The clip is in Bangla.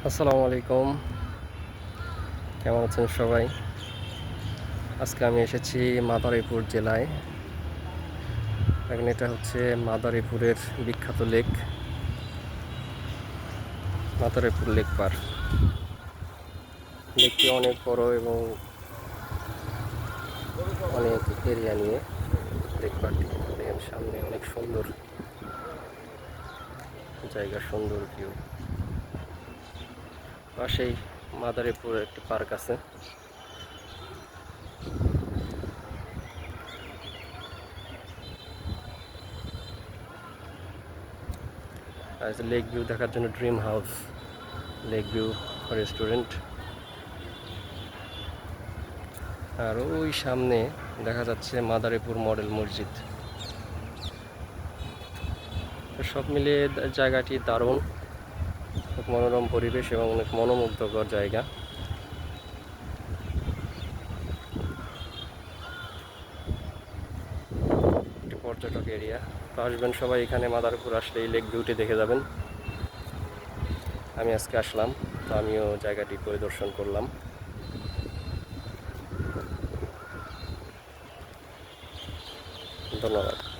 আসসালামু আলাইকুম। কেমন আছেন সবাই? আজকে আমি এসেছি মাদারীপুর জেলায়। এখন এটা হচ্ছে মাদারীপুরের বিখ্যাত লেক, মাদারীপুর লেক পার। লেকটি অনেক বড় এবং অনেক এরিয়া নিয়ে লেক পারটি। দেখেন সামনে অনেক সুন্দর জায়গা, সুন্দর ভিউ। পাশেই মাদারীপুর একটি পার্ক আছে। আর লেক ভিউ দেখার জন্য dream house, lake view restaurant. আর ওই সামনে দেখা যাচ্ছে মাদারীপুর মডেল মসজিদ। তো সব মিলিয়ে জায়গাটি দারুণ, খুব মনোরম পরিবেশ এবং অনেক মনোমুগ্ধকর জায়গা। একটি পর্যটক এরিয়া। তো আসবেন সবাই এখানে, মাদারীপুর আসলে এই লেক ভিউটি দেখে যাবেন। আমি আজকে আসলাম, তো আমিও জায়গাটি পরিদর্শন করলাম। ধন্যবাদ।